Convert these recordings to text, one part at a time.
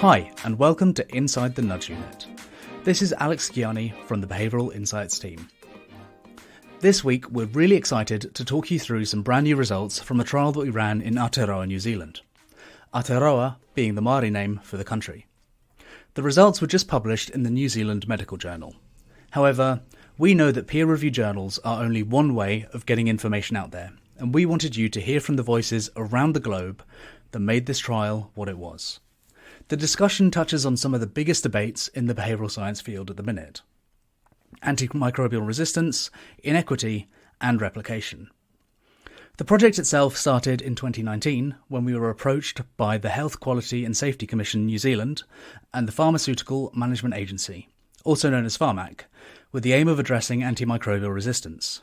Hi, and welcome to Inside the Nudge Unit. This is Alex Gianni from the Behavioural Insights team. This week, we're really excited to talk you through some brand new results from a trial that we ran in Aotearoa, New Zealand. Aotearoa being the Māori name for the country. The results were just published in the New Zealand Medical Journal. However, we know that peer-reviewed journals are only one way of getting information out there, and we wanted you to hear from the voices around the globe that made this trial what it was. The discussion touches on some of the biggest debates in the behavioural science field at the minute: antimicrobial resistance, inequity, and replication. The project itself started in 2019 when we were approached by the Health Quality and Safety Commission New Zealand and the Pharmaceutical Management Agency, also known as PHARMAC, with the aim of addressing antimicrobial resistance.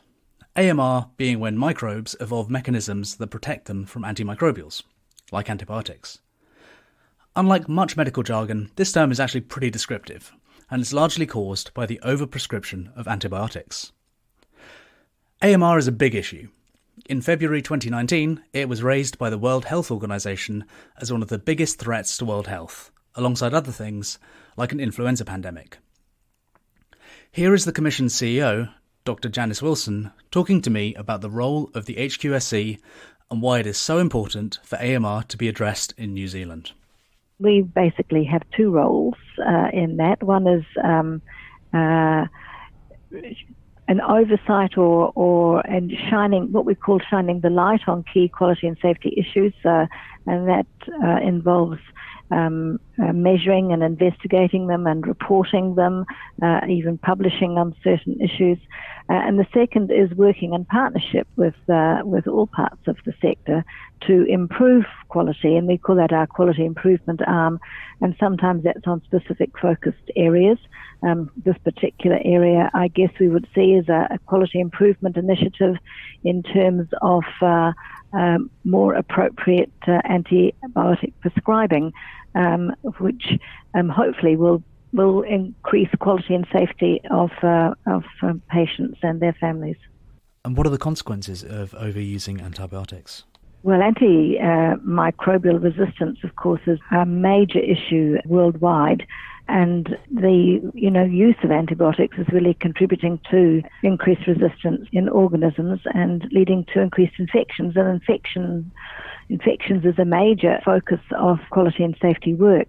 AMR being when microbes evolve mechanisms that protect them from antimicrobials, like antibiotics. Unlike much medical jargon, this term is actually pretty descriptive, and it's largely caused by the overprescription of antibiotics. AMR is a big issue. In February 2019, it was raised by the World Health Organization as one of the biggest threats to world health, alongside other things like an influenza pandemic. Here is the Commission's CEO, Dr. Janice Wilson, talking to me about the role of the HQSC and why it is so important for AMR to be addressed in New Zealand. We basically have two roles in that. One is an oversight and shining, what we call shining the light on key quality and safety issues, and that involves measuring and investigating them and reporting them, even publishing on certain issues. And the second is working in partnership with all parts of the sector to improve quality, and we call that our quality improvement arm, and sometimes that's on specific focused areas. This particular area, I guess we would see as a quality improvement initiative in terms of more appropriate antibiotic prescribing, which hopefully will increase quality and safety of patients and their families. And what are the consequences of overusing antibiotics? Well, antimicrobial resistance, of course, is a major issue worldwide, and the use of antibiotics is really contributing to increased resistance in organisms and leading to increased infections. And infections is a major focus of quality and safety work.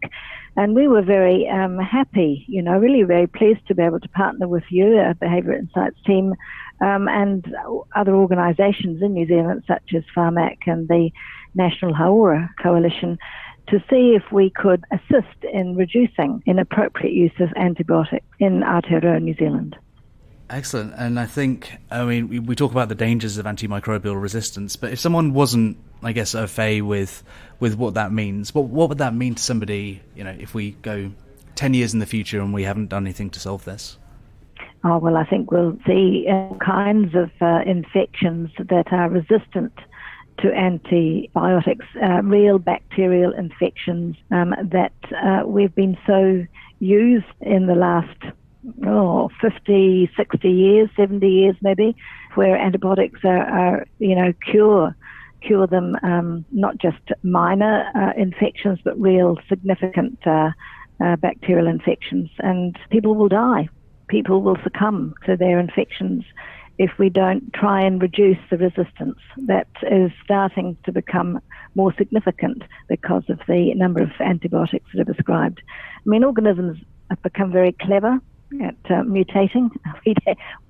And we were very happy, really very pleased to be able to partner with you, our Behavioural Insights team, and other organisations in New Zealand, such as PHARMAC and the National Hauora Coalition, to see if we could assist in reducing inappropriate use of antibiotics in Aotearoa, New Zealand. Excellent. And we talk about the dangers of antimicrobial resistance, but if someone wasn't, au fait with what that means, what would that mean to somebody, if we go 10 years in the future and we haven't done anything to solve this? Oh, well, I think we'll see all kinds of infections that are resistant to antibiotics, real bacterial infections that we've been so used in the last 50, 60 years, 70 years maybe, where antibiotics are cure them, not just minor infections, but real significant bacterial infections. And people will die. People will succumb to their infections if we don't try and reduce the resistance that is starting to become more significant because of the number of antibiotics that are prescribed. Organisms have become very clever at mutating.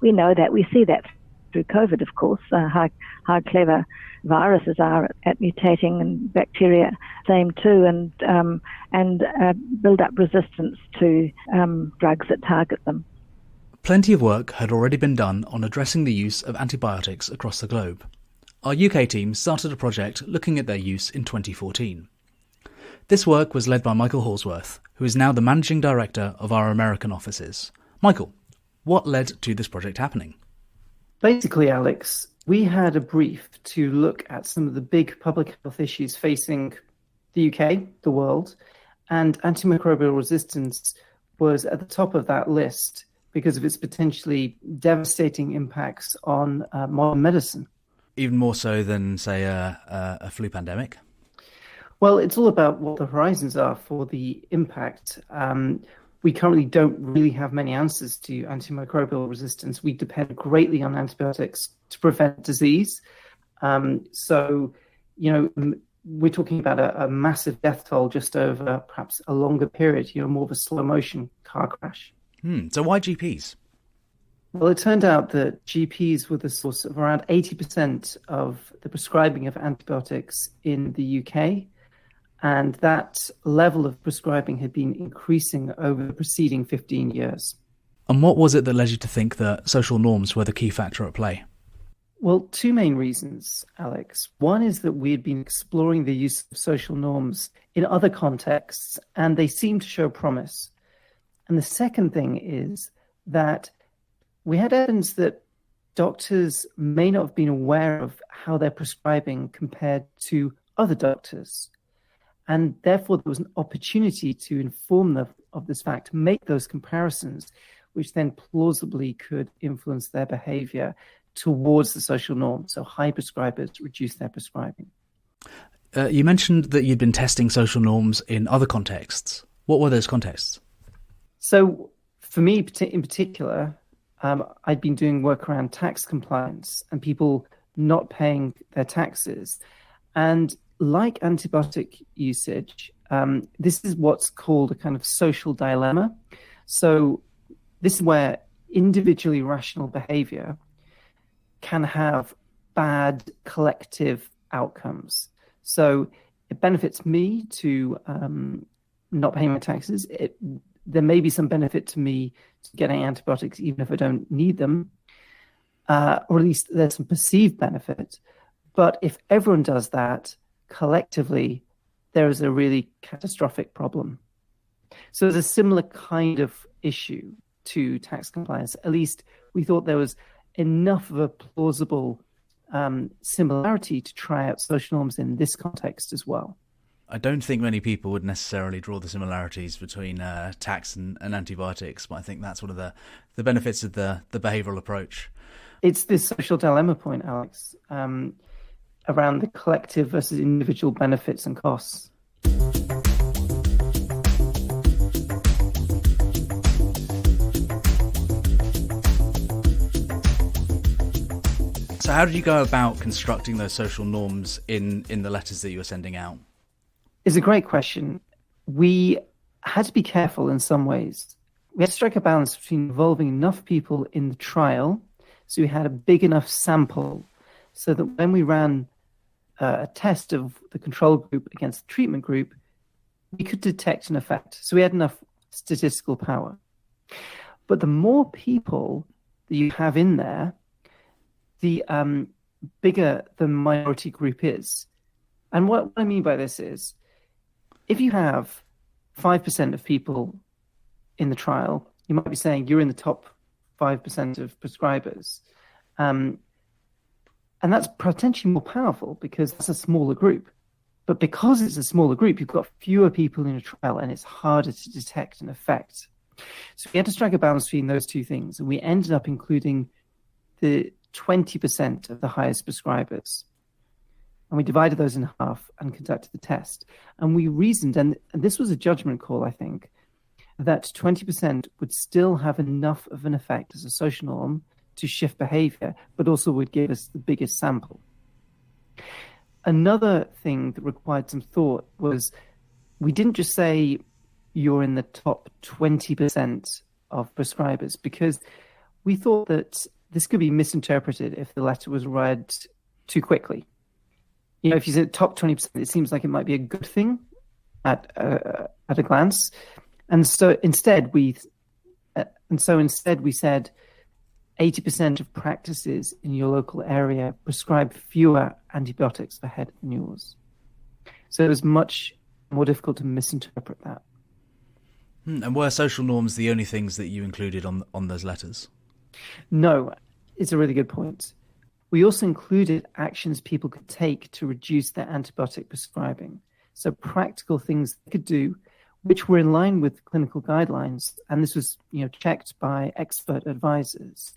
We know that. We see that through COVID, of course, how clever viruses are at mutating, and bacteria same too, and build up resistance to drugs that target them. Plenty of work had already been done on addressing the use of antibiotics across the globe. Our UK team started a project looking at their use in 2014. This work was led by Michael Horsworth, who is now the Managing Director of our American offices. Michael, what led to this project happening? Basically, Alex, we had a brief to look at some of the big public health issues facing the UK, the world, and antimicrobial resistance was at the top of that list because of its potentially devastating impacts on modern medicine. Even more so than, say, a flu pandemic? Well, it's all about what the horizons are for the impact. We currently don't really have many answers to antimicrobial resistance. We depend greatly on antibiotics to prevent disease. We're talking about a massive death toll just over perhaps a longer period, more of a slow motion car crash. So why GPs? Well, it turned out that GPs were the source of around 80% of the prescribing of antibiotics in the UK. And that level of prescribing had been increasing over the preceding 15 years. And what was it that led you to think that social norms were the key factor at play? Well, two main reasons, Alex. One is that we had been exploring the use of social norms in other contexts, and they seemed to show promise. And the second thing is that we had evidence that doctors may not have been aware of how they're prescribing compared to other doctors. And therefore, there was an opportunity to inform them of this fact, make those comparisons, which then plausibly could influence their behavior towards the social norm. So high prescribers reduce their prescribing. You mentioned that you'd been testing social norms in other contexts. What were those contexts? So for me in particular, I'd been doing work around tax compliance and people not paying their taxes. And like antibiotic usage, this is what's called a kind of social dilemma. So this is where individually rational behavior can have bad collective outcomes. So it benefits me to not pay my taxes. There may be some benefit to me to getting antibiotics even if I don't need them, or at least there's some perceived benefit. But if everyone does that collectively, there is a really catastrophic problem. So it's a similar kind of issue to tax compliance. At least we thought there was enough of a plausible similarity to try out social norms in this context as well. I don't think many people would necessarily draw the similarities between tax and antibiotics, but I think that's one of the benefits of the behavioural approach. It's this social dilemma point, Alex, around the collective versus individual benefits and costs. So how did you go about constructing those social norms in the letters that you were sending out? It's a great question. We had to be careful in some ways. We had to strike a balance between involving enough people in the trial, so we had a big enough sample, so that when we ran a test of the control group against the treatment group, we could detect an effect. So we had enough statistical power. But the more people that you have in there, the bigger the minority group is. And what I mean by this is, if you have 5% of people in the trial, you might be saying you're in the top 5% of prescribers. And that's potentially more powerful because that's a smaller group. But because it's a smaller group, you've got fewer people in a trial and it's harder to detect an effect. So we had to strike a balance between those two things. And we ended up including the 20% of the highest prescribers. And we divided those in half and conducted the test. And we reasoned, and this was a judgment call, I think, that 20% would still have enough of an effect as a social norm to shift behavior, but also would give us the biggest sample. Another thing that required some thought was we didn't just say you're in the top 20% of prescribers, because we thought that this could be misinterpreted if the letter was read too quickly. If you said top 20%, it seems like it might be a good thing at a glance. And so instead we said 80% of practices in your local area prescribe fewer antibiotics per head than yours. So it was much more difficult to misinterpret that. And were social norms the only things that you included on those letters? No, it's a really good point. We also included actions people could take to reduce their antibiotic prescribing. So practical things they could do, which were in line with clinical guidelines. And this was, checked by expert advisors.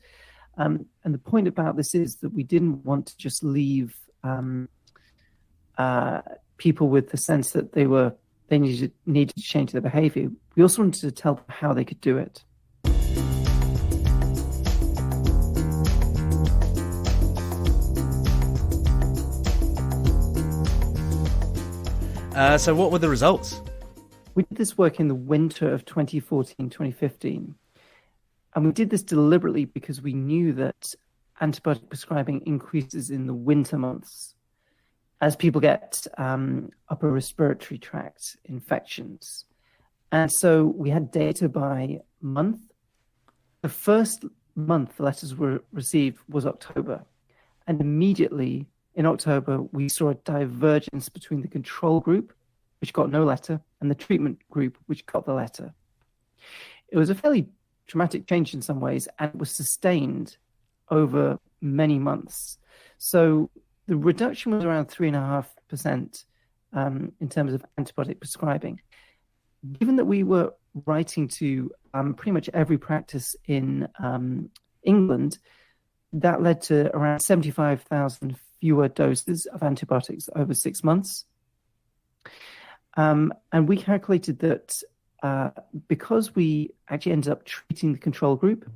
And the point about this is that we didn't want to just leave people with the sense that they needed to change their behavior. We also wanted to tell them how they could do it. So what were the results? We did this work in the winter of 2014, 2015. And we did this deliberately because we knew that antibiotic prescribing increases in the winter months as people get upper respiratory tract infections. And so we had data by month. The first month the letters were received was October. And immediately in October, we saw a divergence between the control group, which got no letter, and the treatment group, which got the letter. It was a fairly dramatic change in some ways, and it was sustained over many months. So the reduction was around 3.5% in terms of antibiotic prescribing. Given that we were writing to pretty much every practice in England, that led to around 75,000 fewer doses of antibiotics over 6 months. And we calculated that because we actually ended up treating the control group,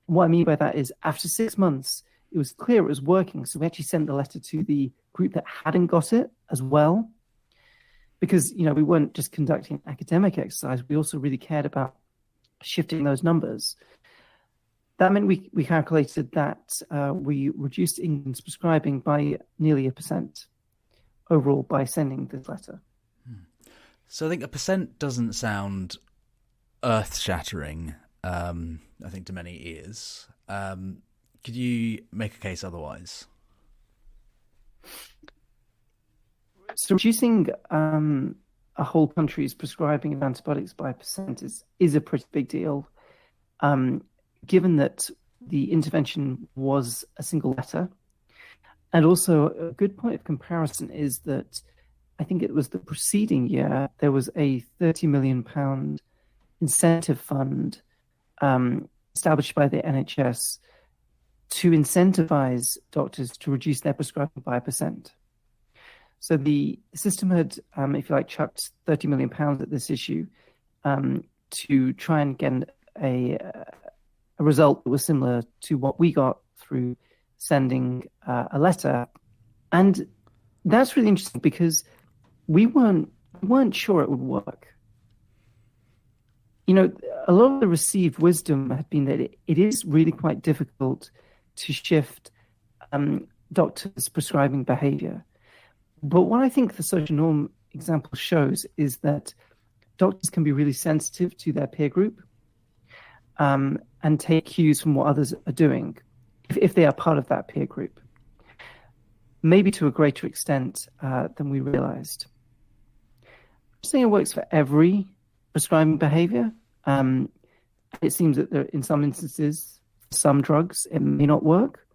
what I mean by that is after 6 months, it was clear it was working. So we actually sent the letter to the group that hadn't got it as well. Because, we weren't just conducting academic exercise, we also really cared about shifting those numbers. That meant we calculated that we reduced England's prescribing by nearly 1% overall by sending this letter. So I think 1% doesn't sound earth-shattering, I think, to many ears. Could you make a case otherwise? So reducing a whole country's prescribing of antibiotics by 1% is a pretty big deal, given that the intervention was a single letter. And also a good point of comparison is that I think it was the preceding year, there was a £30 million incentive fund established by the NHS to incentivize doctors to reduce their prescribing by 1%. So the system had, if you like, chucked £30 million at this issue to try and get a result that was similar to what we got through sending a letter. And that's really interesting because we weren't sure it would work. A lot of the received wisdom had been that it is really quite difficult to shift doctors' prescribing behavior. But what I think the social norm example shows is that doctors can be really sensitive to their peer group and take cues from what others are doing if they are part of that peer group, maybe to a greater extent than we realized. I'm saying it works for every prescribing behavior. It seems that in some instances, some drugs, it may not work.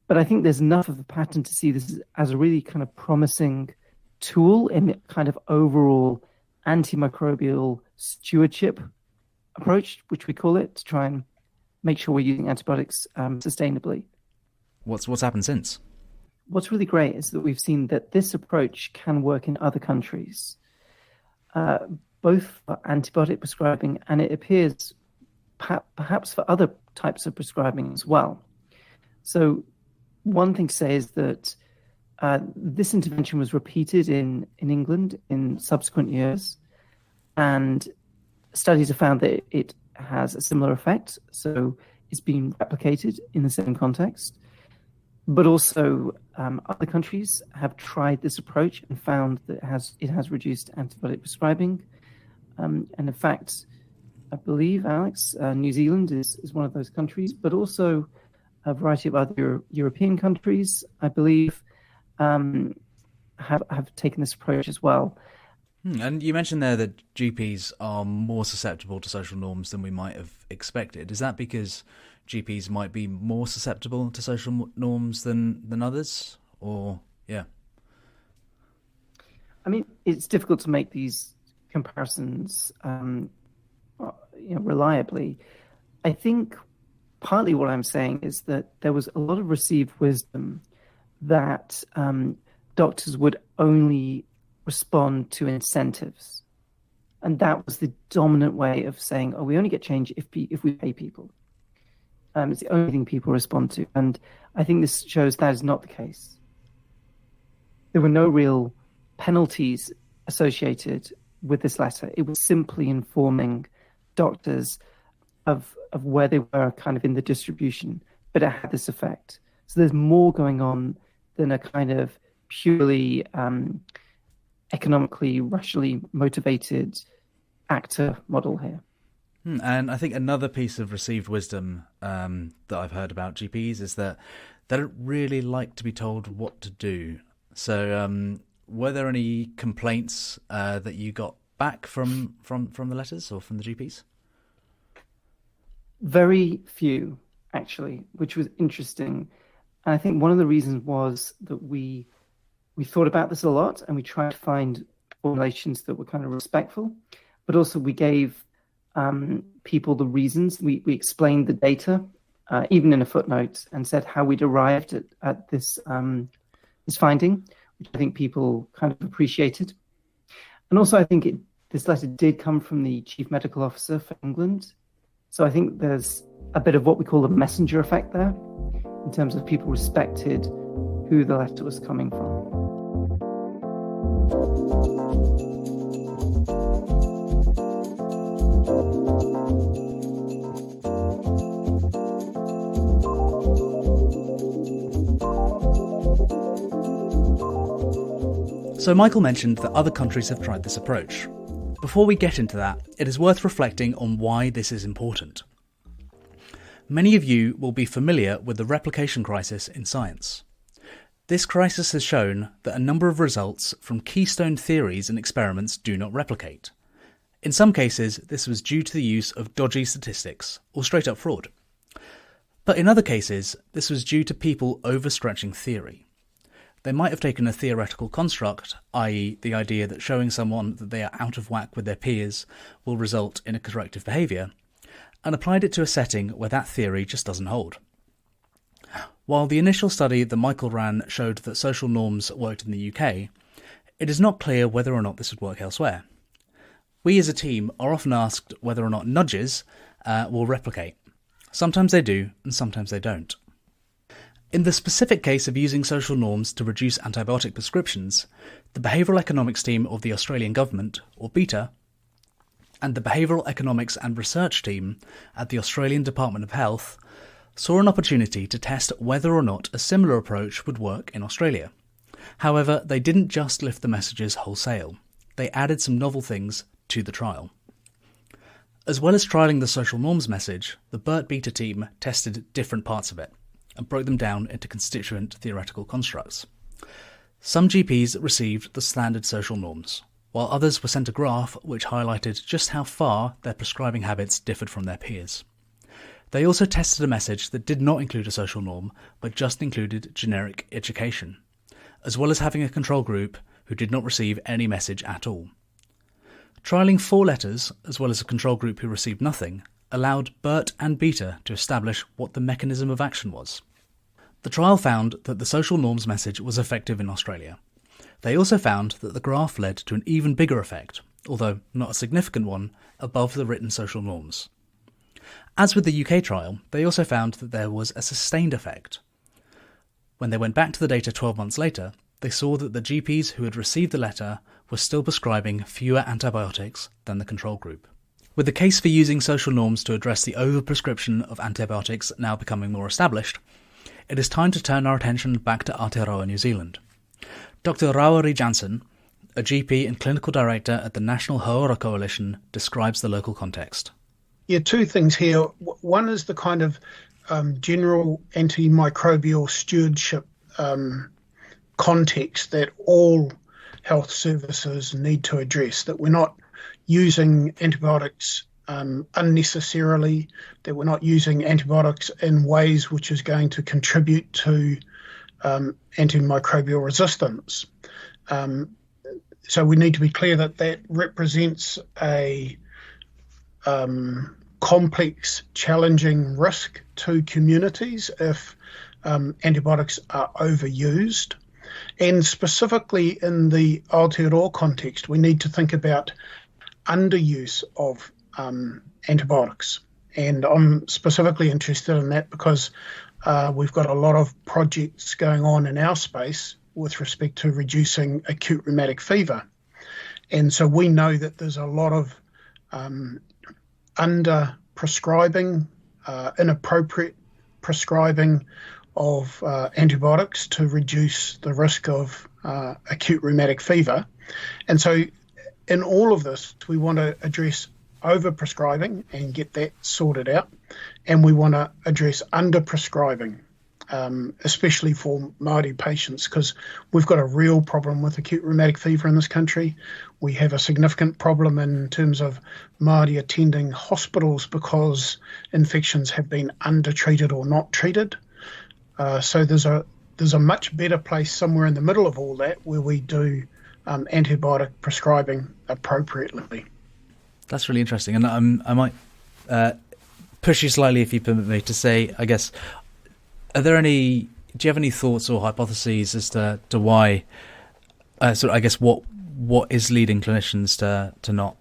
But I think there's enough of a pattern to see this as a really kind of promising tool in the kind of overall antimicrobial stewardship approach, which we call it, to try and make sure we're using antibiotics sustainably. What's happened since? What's really great is that we've seen that this approach can work in other countries, both for antibiotic prescribing, and it appears perhaps for other types of prescribing as well. So one thing to say is that this intervention was repeated in England in subsequent years, and studies have found that it has a similar effect. So it's been replicated in the same context. But also other countries have tried this approach and found that it has reduced antibiotic prescribing. And in fact, I believe, Alex, New Zealand is one of those countries, but also a variety of other European countries, I believe, have taken this approach as well. And you mentioned there that GPs are more susceptible to social norms than we might have expected. Is that because GPs might be more susceptible to social norms than others? Or, yeah. I mean, it's difficult to make these comparisons reliably. I think partly what I'm saying is that there was a lot of received wisdom that doctors would only respond to incentives. And that was the dominant way of saying, we only get change if we pay people. It's the only thing people respond to. And I think this shows that is not the case. There were no real penalties associated with this letter. It was simply informing doctors of where they were kind of in the distribution, but it had this effect. So there's more going on than a kind of purely economically, rationally motivated actor model here. And I think another piece of received wisdom that I've heard about GPs is that they don't really like to be told what to do. So were there any complaints that you got back from the letters or from the GPs? Very few, actually, which was interesting. And I think one of the reasons was that we thought about this a lot and we tried to find formulations that were kind of respectful, but also we gave people the reasons. We explained the data, even in a footnote, and said how we'd arrived at this finding, which I think people kind of appreciated. And also I think this letter did come from the Chief Medical Officer for England. So I think there's a bit of what we call a messenger effect there, in terms of people respected who the letter was coming from. So Michael mentioned that other countries have tried this approach. Before we get into that, it is worth reflecting on why this is important. Many of you will be familiar with the replication crisis in science. This crisis has shown that a number of results from keystone theories and experiments do not replicate. In some cases, this was due to the use of dodgy statistics or straight up fraud. But in other cases, this was due to people overstretching theory. They might have taken a theoretical construct, i.e. the idea that showing someone that they are out of whack with their peers will result in a corrective behaviour, and applied it to a setting where that theory just doesn't hold. While the initial study that Michael ran showed that social norms worked in the UK, it is not clear whether or not this would work elsewhere. We as a team are often asked whether or not nudges will replicate. Sometimes they do, and sometimes they don't. In the specific case of using social norms to reduce antibiotic prescriptions, the Behavioural Economics Team of the Australian Government, or BERT, and the Behavioural Economics and Research Team at the Australian Department of Health saw an opportunity to test whether or not a similar approach would work in Australia. However, they didn't just lift the messages wholesale. They added some novel things to the trial. As well as trialling the social norms message, the BERT beta team tested different parts of it and broke them down into constituent theoretical constructs. Some GPs received the standard social norms, while others were sent a graph which highlighted just how far their prescribing habits differed from their peers. They also tested a message that did not include a social norm, but just included generic education, as well as having a control group who did not receive any message at all. Trialling 4 letters, as well as a control group who received nothing, allowed BERT and beta to establish what the mechanism of action was. The trial found that the social norms message was effective in Australia. They also found that the graph led to an even bigger effect, although not a significant one, above the written social norms. As with the UK trial, they also found that there was a sustained effect. When they went back to the data 12 months later, they saw that the GPs who had received the letter were still prescribing fewer antibiotics than the control group. With the case for using social norms to address the overprescription of antibiotics now becoming more established, it is time to turn our attention back to Aotearoa New Zealand. Dr. Rawari Jansen, a GP and clinical director at the National Hauora Coalition, describes the local context. Yeah, 2 things here. One is the kind of general antimicrobial stewardship context that all health services need to address, that we're not using antibiotics unnecessarily, that we're not using antibiotics in ways which is going to contribute to antimicrobial resistance. So we need to be clear that that represents a complex, challenging risk to communities if antibiotics are overused. And specifically in the Aotearoa context, we need to think about underuse of antibiotics. And I'm specifically interested in that because we've got a lot of projects going on in our space with respect to reducing acute rheumatic fever. And so we know that there's a lot of under-prescribing, inappropriate prescribing of antibiotics to reduce the risk of acute rheumatic fever. And so in all of this, we want to address over-prescribing and get that sorted out. And we want to address under-prescribing, especially for Māori patients, because we've got a real problem with acute rheumatic fever in this country. We have a significant problem in terms of Māori attending hospitals because infections have been undertreated or not treated. So there's a much better place somewhere in the middle of all that where we do antibiotic prescribing appropriately. That's really interesting. And I might push you slightly, if you permit me, to say, I guess, do you have any thoughts or hypotheses as to why, what is leading clinicians to not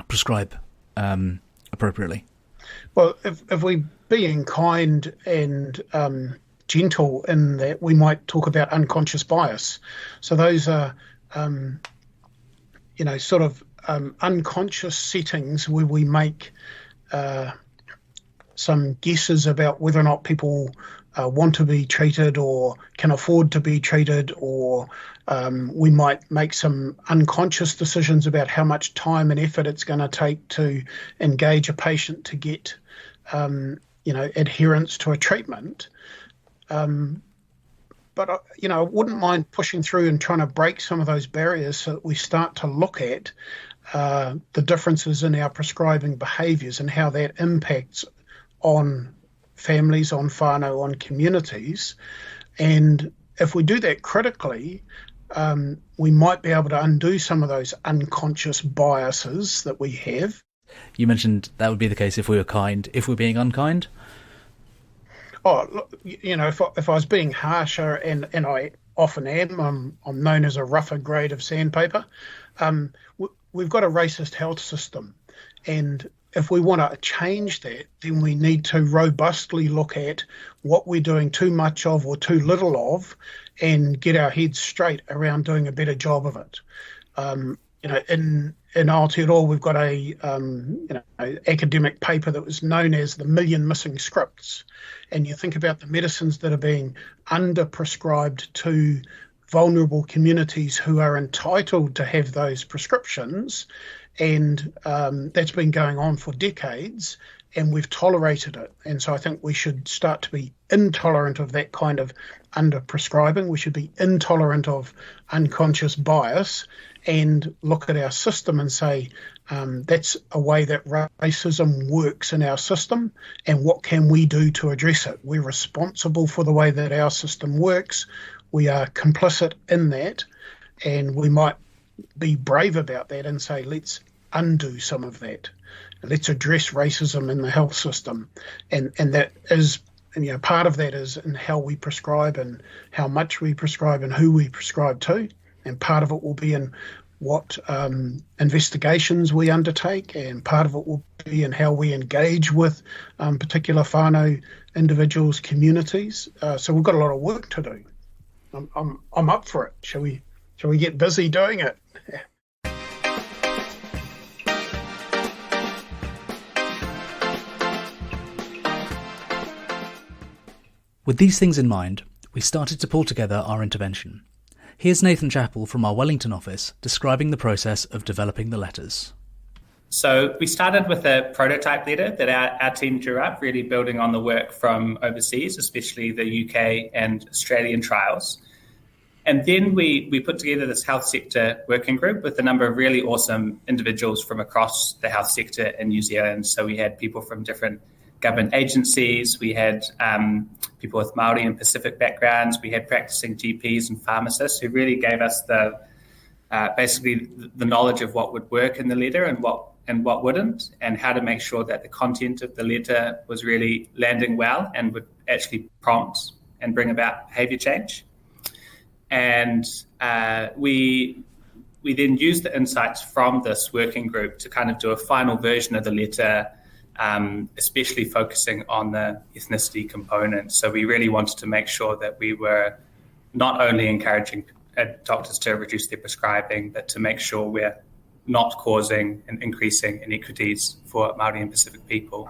prescribe appropriately? Well, if we're being kind and gentle in that, we might talk about unconscious bias. So those are, unconscious settings where we make some guesses about whether or not people want to be treated or can afford to be treated, or we might make some unconscious decisions about how much time and effort it's going to take to engage a patient to get adherence to a treatment. But I wouldn't mind pushing through and trying to break some of those barriers so that we start to look at the differences in our prescribing behaviours and how that impacts on families, on whānau, on communities. And if we do that critically, we might be able to undo some of those unconscious biases that we have. You mentioned that would be the case if we were kind. If we're being unkind? Oh, look, if I was being harsher, and I often am, I'm known as a rougher grade of sandpaper. We've got a racist health system, and if we want to change that, then we need to robustly look at what we're doing too much of or too little of, and get our heads straight around doing a better job of it. In Aotearoa, we've got a academic paper that was known as the Million Missing Scripts, and you think about the medicines that are being under-prescribed to vulnerable communities who are entitled to have those prescriptions, and that's been going on for decades, and we've tolerated it. And so I think we should start to be intolerant of that kind of under-prescribing. We should be intolerant of unconscious bias and look at our system and say, that's a way that racism works in our system, and what can we do to address it? We're responsible for the way that our system works. We are complicit in that, and we might be brave about that and say, let's undo some of that. Let's address racism in the health system. And that is, part of that is in how we prescribe and how much we prescribe and who we prescribe to. And part of it will be in what investigations we undertake, and part of it will be in how we engage with particular whānau individuals, communities. So we've got a lot of work to do. I'm up for it. Shall we get busy doing it? With these things in mind, we started to pull together our intervention. Here's Nathan Chappell from our Wellington office describing the process of developing the letters. So we started with a prototype letter that our team drew up, really building on the work from overseas, especially the UK and Australian trials. And then we put together this health sector working group with a number of really awesome individuals from across the health sector in New Zealand. So we had people from different government agencies, we had people with Māori and Pacific backgrounds, we had practicing GPs and pharmacists who really gave us basically the knowledge of what would work in the letter and what wouldn't, and how to make sure that the content of the letter was really landing well and would actually prompt and bring about behaviour change. And we then used the insights from this working group to kind of do a final version of the letter, especially focusing on the ethnicity component. So we really wanted to make sure that we were not only encouraging doctors to reduce their prescribing, but to make sure we're not causing and increasing inequities for Māori and Pacific people.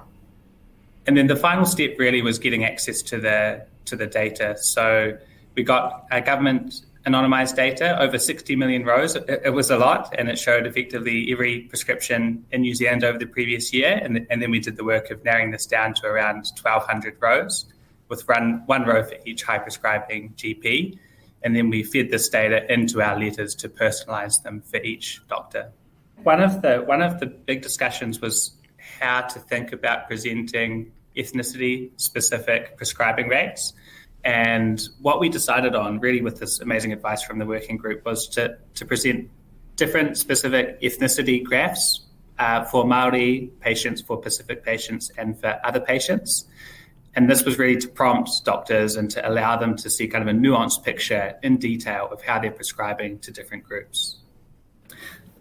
And then the final step really was getting access to the data. So we got government anonymized data, over 60 million rows. It was a lot, and it showed effectively every prescription in New Zealand over the previous year. And then we did the work of narrowing this down to around 1,200 rows, with one row for each high prescribing GP. And then we fed this data into our letters to personalize them for each doctor. One of the big discussions was how to think about presenting ethnicity-specific prescribing rates. And what we decided on, really with this amazing advice from the working group, was to present different specific ethnicity graphs for Māori patients, for Pacific patients, and for other patients. And this was really to prompt doctors and to allow them to see kind of a nuanced picture in detail of how they're prescribing to different groups.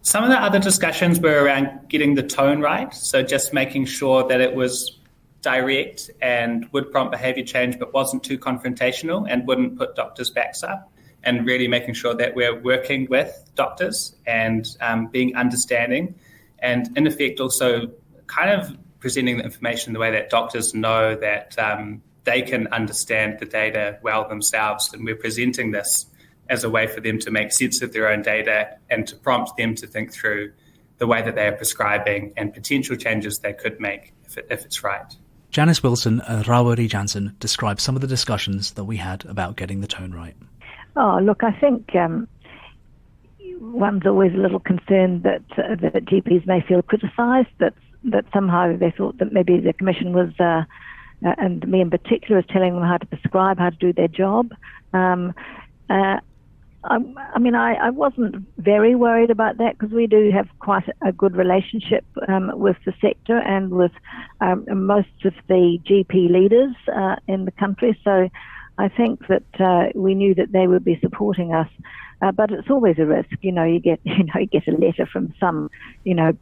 Some of the other discussions were around getting the tone right. So just making sure that it was direct and would prompt behaviour change, but wasn't too confrontational and wouldn't put doctors' backs up, and really making sure that we're working with doctors and being understanding, and in effect also kind of presenting the information in the way that doctors know that they can understand the data well themselves, and we're presenting this as a way for them to make sense of their own data and to prompt them to think through the way that they are prescribing and potential changes they could make if it's right. Janice Wilson and Rawiri Jansen describe some of the discussions that we had about getting the tone right. Oh, look, I think one's always a little concerned that GPs may feel criticised, that somehow they thought that maybe the Commission was, and me in particular, was telling them how to prescribe, how to do their job. I wasn't very worried about that, because we do have quite a good relationship with the sector and with most of the GP leaders in the country. So I think that we knew that they would be supporting us. But it's always a risk. You get a letter from some,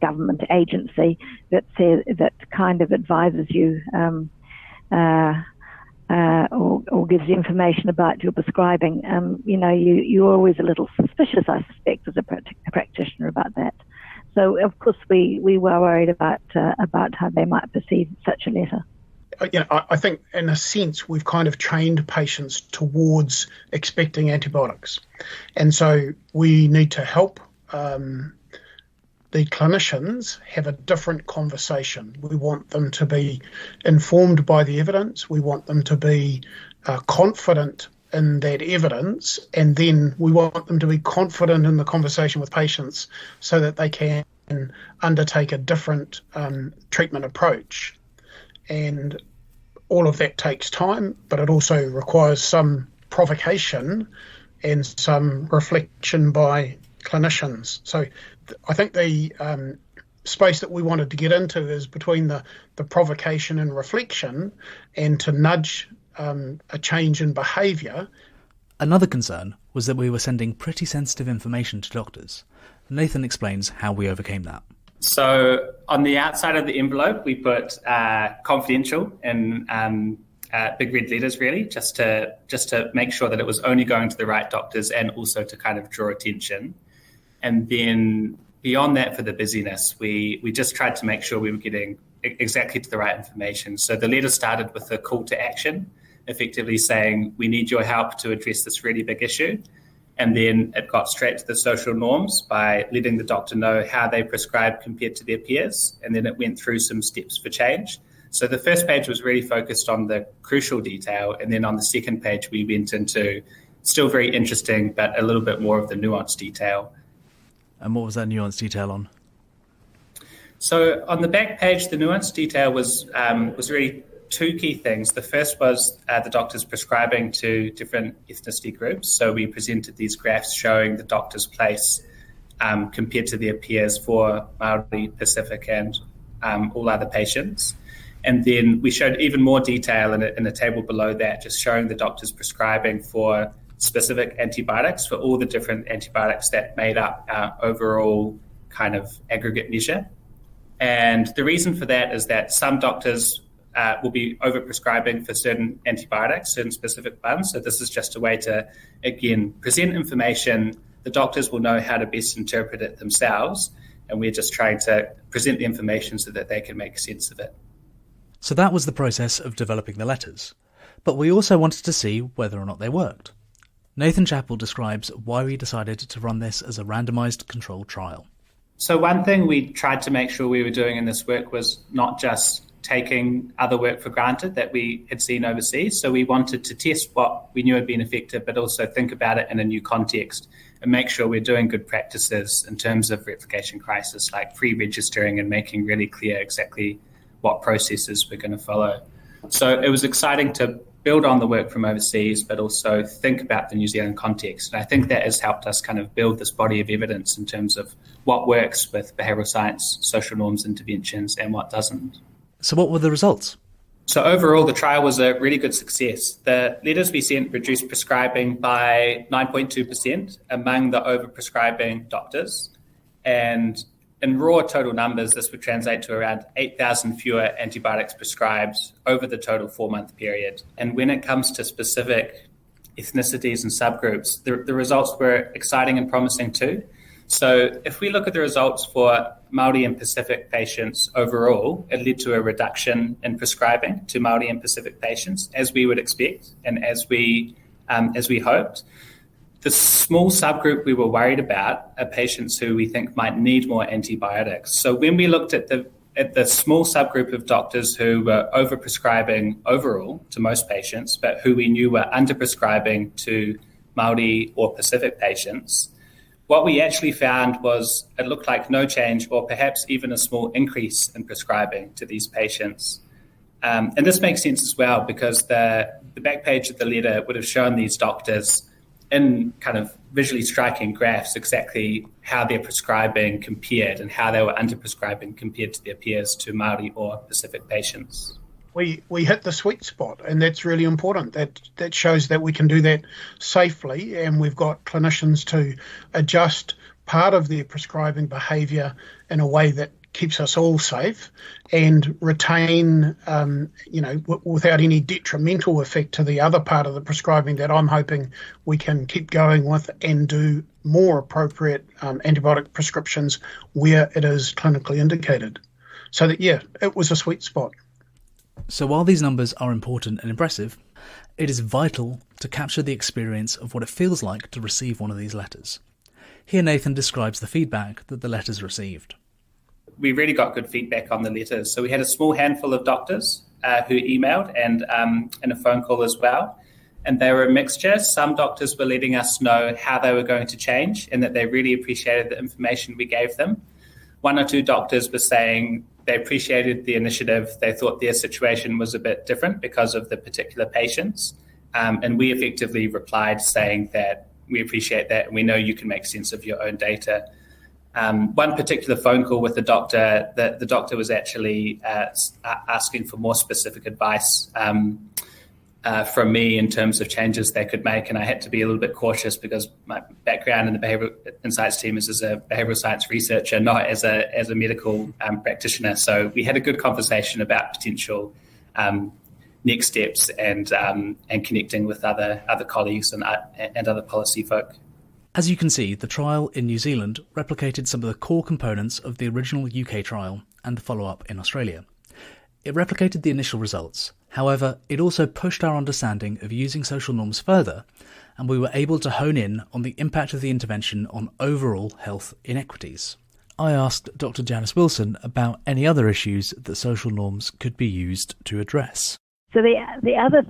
government agency that says, that kind of advises you or gives you information about your prescribing. You're always a little suspicious, I suspect, as a practitioner about that. So, of course, we were worried about how they might perceive such a letter. I think, in a sense, we've kind of trained patients towards expecting antibiotics. And so we need to help the clinicians have a different conversation. We want them to be informed by the evidence. We want them to be confident in that evidence. And then we want them to be confident in the conversation with patients so that they can undertake a different treatment approach. And all of that takes time, but it also requires some provocation and some reflection by clinicians. So I think the space that we wanted to get into is between the provocation and reflection, and to nudge a change in behaviour. Another concern was that we were sending pretty sensitive information to doctors. Nathan explains how we overcame that. So on the outside of the envelope, we put confidential in big red letters, really, just to make sure that it was only going to the right doctors, and also to kind of draw attention. And then beyond that, for the busyness, we just tried to make sure we were getting exactly to the right information. So the letter started with a call to action, effectively saying, we need your help to address this really big issue. And then it got straight to the social norms by letting the doctor know how they prescribe compared to their peers. And then it went through some steps for change. So the first page was really focused on the crucial detail. And then on the second page, we went into still very interesting, but a little bit more of the nuanced detail. And what was that nuanced detail on? So on the back page, the nuanced detail was really two key things. The first was the doctors prescribing to different ethnicity groups. So we presented these graphs showing the doctor's place compared to their peers for Māori, Pacific, and all other patients. And then we showed even more detail in a table below that, just showing the doctors prescribing for specific antibiotics for all the different antibiotics that made up our overall kind of aggregate measure. And the reason for that is that some doctors will be overprescribing for certain antibiotics, certain specific ones. So this is just a way to, again, present information. The doctors will know how to best interpret it themselves, and we're just trying to present the information so that they can make sense of it. So that was the process of developing the letters. But we also wanted to see whether or not they worked. Nathan Chappell describes why we decided to run this as a randomised controlled trial. So one thing we tried to make sure we were doing in this work was not just taking other work for granted that we had seen overseas. So we wanted to test what we knew had been effective, but also think about it in a new context and make sure we're doing good practices in terms of replication crisis, like pre-registering and making really clear exactly what processes we're going to follow. So it was exciting to build on the work from overseas, but also think about the New Zealand context. And I think that has helped us kind of build this body of evidence in terms of what works with behavioural science, social norms interventions, and what doesn't. So what were the results? So overall, the trial was a really good success. The letters we sent reduced prescribing by 9.2% among the overprescribing doctors. And in raw total numbers, this would translate to around 8,000 fewer antibiotics prescribed over the total 4-month period. And when it comes to specific ethnicities and subgroups, the results were exciting and promising too. So if we look at the results for Māori and Pacific patients overall, it led to a reduction in prescribing to Māori and Pacific patients, as we would expect and as we hoped. The small subgroup we were worried about are patients who we think might need more antibiotics. So when we looked at the small subgroup of doctors who were overprescribing overall to most patients, but who we knew were underprescribing to Māori or Pacific patients, what we actually found was it looked like no change or perhaps even a small increase in prescribing to these patients. And this makes sense as well because the back page of the letter would have shown these doctors in kind of visually striking graphs exactly how their prescribing compared and how they were underprescribing compared to their peers to Māori or Pacific patients. We hit the sweet spot, and that's really important. That shows that we can do that safely, and we've got clinicians to adjust part of their prescribing behaviour in a way that keeps us all safe and retain, without any detrimental effect to the other part of the prescribing that I'm hoping we can keep going with and do more appropriate antibiotic prescriptions where it is clinically indicated. So that, it was a sweet spot. So while these numbers are important and impressive, it is vital to capture the experience of what it feels like to receive one of these letters. Here Nathan describes the feedback that the letters received. We really got good feedback on the letters. So we had a small handful of doctors who emailed and a phone call as well. And they were a mixture. Some doctors were letting us know how they were going to change and that they really appreciated the information we gave them. 1 or 2 doctors were saying they appreciated the initiative. They thought their situation was a bit different because of the particular patients. And we effectively replied saying that we appreciate that and we know you can make sense of your own data. One particular phone call with the doctor, the doctor was actually asking for more specific advice from me in terms of changes they could make. And I had to be a little bit cautious because my background in the Behavioural Insights team is as a behavioural science researcher, not as a medical practitioner. So we had a good conversation about potential next steps and connecting with other colleagues and other policy folk. As you can see, the trial in New Zealand replicated some of the core components of the original UK trial and the follow-up in Australia. It replicated the initial results. However, it also pushed our understanding of using social norms further, and we were able to hone in on the impact of the intervention on overall health inequities. I asked Dr. Janice Wilson about any other issues that social norms could be used to address. So the other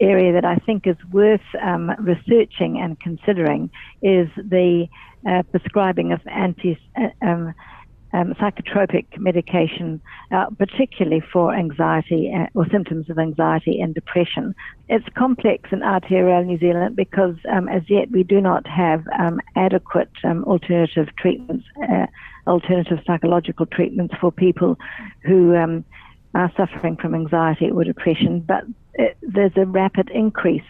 area that I think is worth researching and considering is the prescribing of psychotropic medication, particularly for anxiety or symptoms of anxiety and depression. It's complex in Aotearoa New Zealand because as yet we do not have adequate alternative treatments, alternative psychological treatments for people who are suffering from anxiety or depression, but there's a rapid increase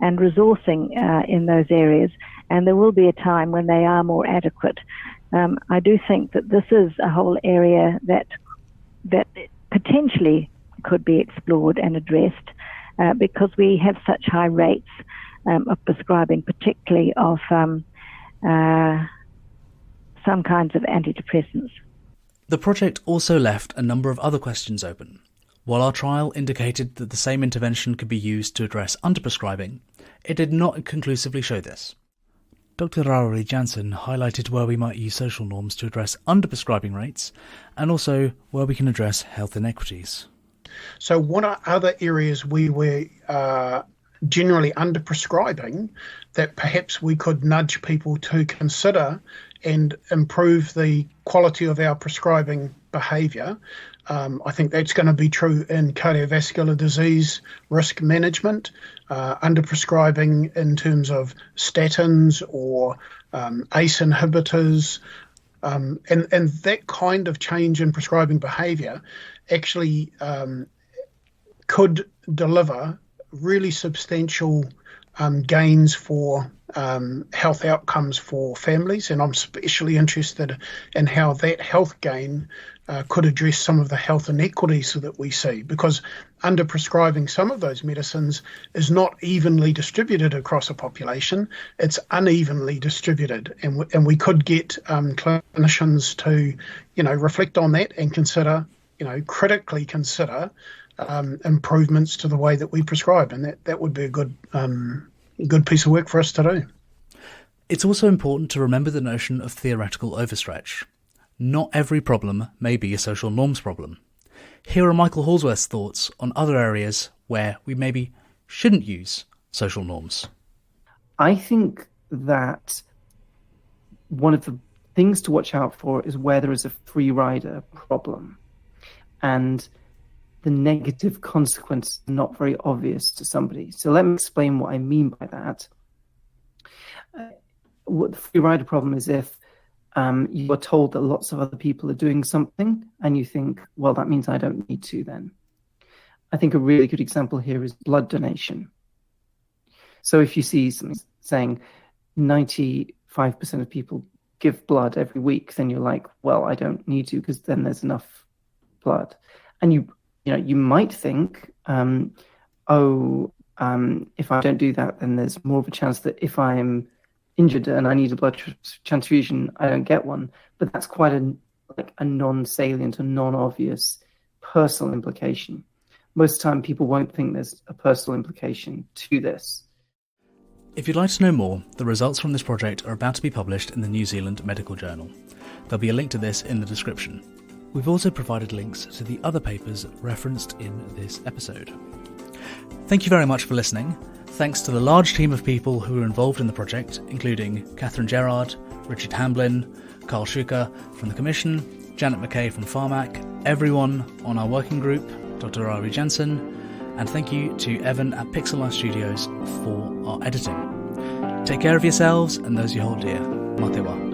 and resourcing in those areas, and there will be a time when they are more adequate. I do think that this is a whole area that potentially could be explored and addressed because we have such high rates of prescribing, particularly of some kinds of antidepressants. The project also left a number of other questions open. While our trial indicated that the same intervention could be used to address underprescribing, it did not conclusively show this. Dr. Aotearoa Jansen highlighted where we might use social norms to address underprescribing rates, and also where we can address health inequities. So what are other areas we were generally underprescribing that perhaps we could nudge people to consider and improve the quality of our prescribing behaviour? I think that's going to be true in cardiovascular disease risk management, underprescribing in terms of statins or ACE inhibitors, and that kind of change in prescribing behaviour actually could deliver really substantial gains for health outcomes for families, and I'm especially interested in how that health gain could address some of the health inequities that we see, because underprescribing some of those medicines is not evenly distributed across a population, it's unevenly distributed, and we could get clinicians to, reflect on that and consider, critically consider improvements to the way that we prescribe, and that would be a good piece of work for us to do. It's also important to remember the notion of theoretical overstretch. Not every problem may be a social norms problem. Here are Michael Halsworth's thoughts on other areas where we maybe shouldn't use social norms. I think that one of the things to watch out for is where there is a Freerider problem, and the negative consequence is not very obvious to somebody. So let me explain what I mean by that. What the Freerider problem is if you are told that lots of other people are doing something and you think, well, that means I don't need to then. I think a really good example here is blood donation. So if you see something saying 95% of people give blood every week, then you're like, well, I don't need to because then there's enough blood. And you might think, if I don't do that, then there's more of a chance that if I'm injured and I need a blood transfusion, I don't get one. But that's quite a non-salient or non-obvious personal implication. Most of the time, people won't think there's a personal implication to this. If you'd like to know more, the results from this project are about to be published in the New Zealand Medical Journal. There'll be a link to this in the description. We've also provided links to the other papers referenced in this episode. Thank you very much for listening. Thanks to the large team of people who were involved in the project, including Catherine Gerard, Richard Hamblin, Carl Schuker from the Commission, Janet McKay from PHARMAC, everyone on our working group, Dr. Aotearoa Jansen, and thank you to Evan at Pixel Life Studios for our editing. Take care of yourselves and those you hold dear. Mā te wā.